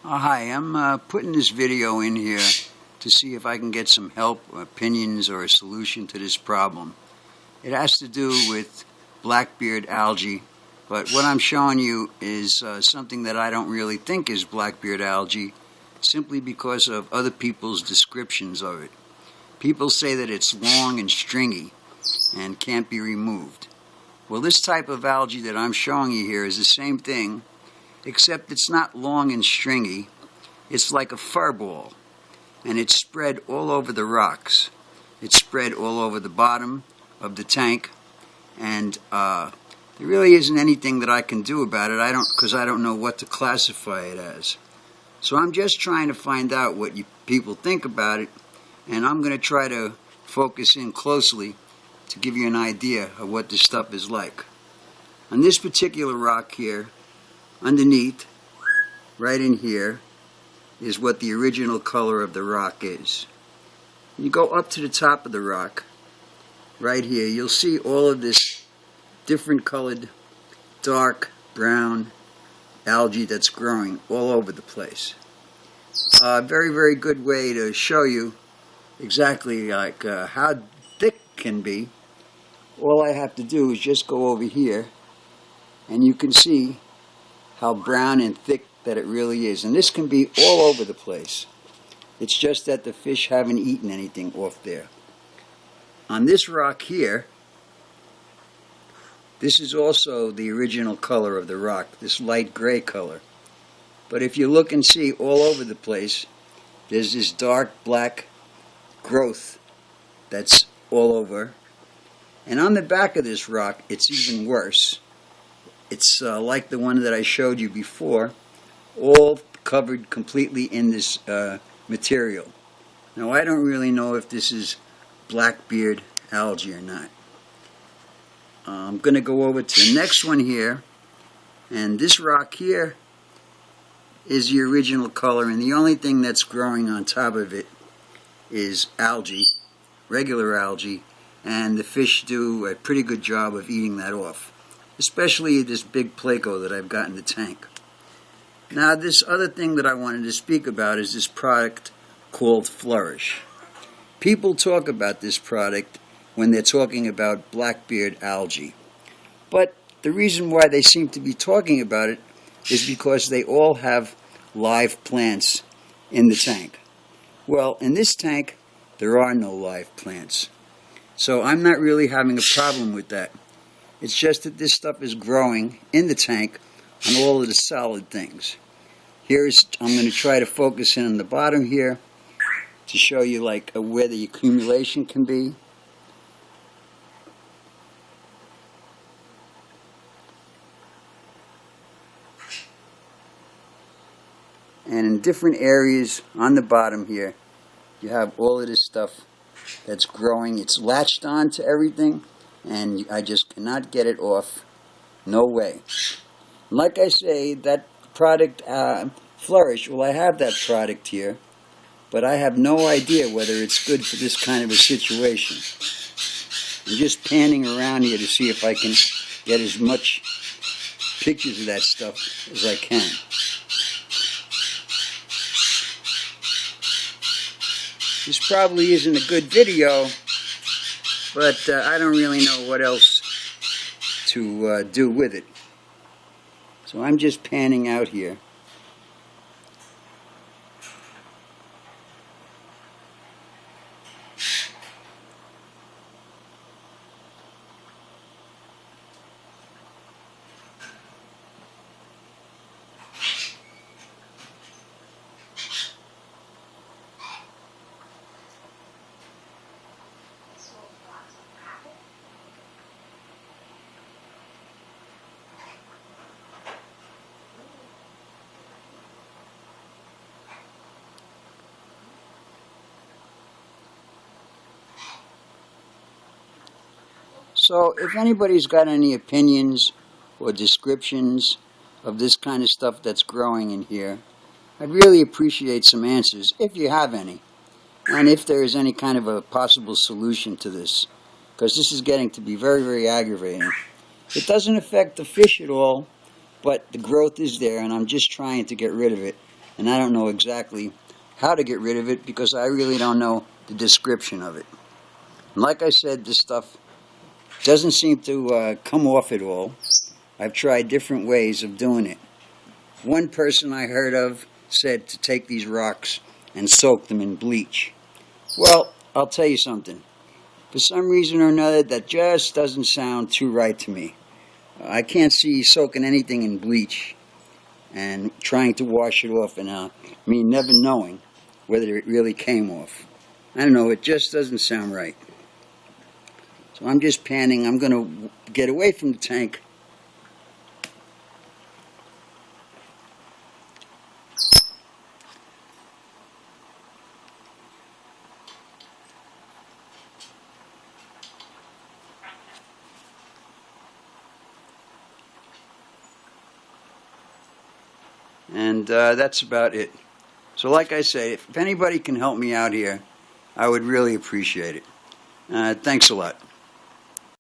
Hi, I'm putting this video in here to see if I can get some help, opinions, or a solution to this problem. It has to do with blackbeard algae, but what I'm showing you is something that I don't really think is blackbeard algae, simply because of other people's descriptions of it. People say that it's long and stringy and can't be removed. Well, this type of algae that I'm showing you here is the same thing, except it's not long and stringy. It's like a fur ball, and it's spread all over the rocks. It's spread all over the bottom of the tank, and there really isn't anything that I can do about it. Because I don't know what to classify it as. So I'm just trying to find out what you people think about it, and I'm going to try to focus in closely to give you an idea of what this stuff is like. On this particular rock here, underneath, right in here, is what the original color of the rock is. You go up to the top of the rock, right here, you'll see all of this different colored, dark brown algae that's growing all over the place. A very, very good way to show you exactly how thick it can be. All I have to do is just go over here, and you can see how brown and thick that it really is. And this can be all over the place. It's just that the fish haven't eaten anything off there. On this rock here, this is also the original color of the rock, this light gray color. But if you look and see all over the place, there's this dark black growth that's all over. And on the back of this rock, it's even worse. It's like the one that I showed you before, all covered completely in this material. Now, I don't really know if this is blackbeard algae or not. I'm going to go over to the next one here, and this rock here is the original color, and the only thing that's growing on top of it is algae, regular algae, and the fish do a pretty good job of eating that off, especially this big pleco that I've got in the tank. Now, this other thing that I wanted to speak about is this product called Flourish. People talk about this product when they're talking about blackbeard algae, but the reason why they seem to be talking about it is because they all have live plants in the tank. Well, in this tank, there are no live plants. So I'm not really having a problem with that. It's just that this stuff is growing in the tank on all of the solid things. I'm going to try to focus in on the bottom here to show you where the accumulation can be. And in different areas on the bottom here, you have all of this stuff that's growing. It's latched on to everything, and I just cannot get it off. No way. Like I say, that product, Flourish, well, I have that product here, but I have no idea whether it's good for this kind of a situation. I'm just panning around here to see if I can get as much pictures of that stuff as I can. This probably isn't a good video, but I don't really know what else to do with it. So I'm just panning out here. So if anybody's got any opinions or descriptions of this kind of stuff that's growing in here, I'd really appreciate some answers, if you have any, and if there is any kind of a possible solution to this, because this is getting to be very, very aggravating. It doesn't affect the fish at all, but the growth is there, and I'm just trying to get rid of it and I don't know exactly how to get rid of it because I really don't know the description of it. And like I said, this stuff doesn't seem to come off at all. I've tried different ways of doing it. One person I heard of said to take these rocks and soak them in bleach. Well, I'll tell you something. For some reason or another, that just doesn't sound too right to me. I can't see soaking anything in bleach and trying to wash it off and me never knowing whether it really came off. I don't know, it just doesn't sound right. So I'm just panning. I'm going to get away from the tank. And that's about it. So like I say, if anybody can help me out here, I would really appreciate it. Thanks a lot.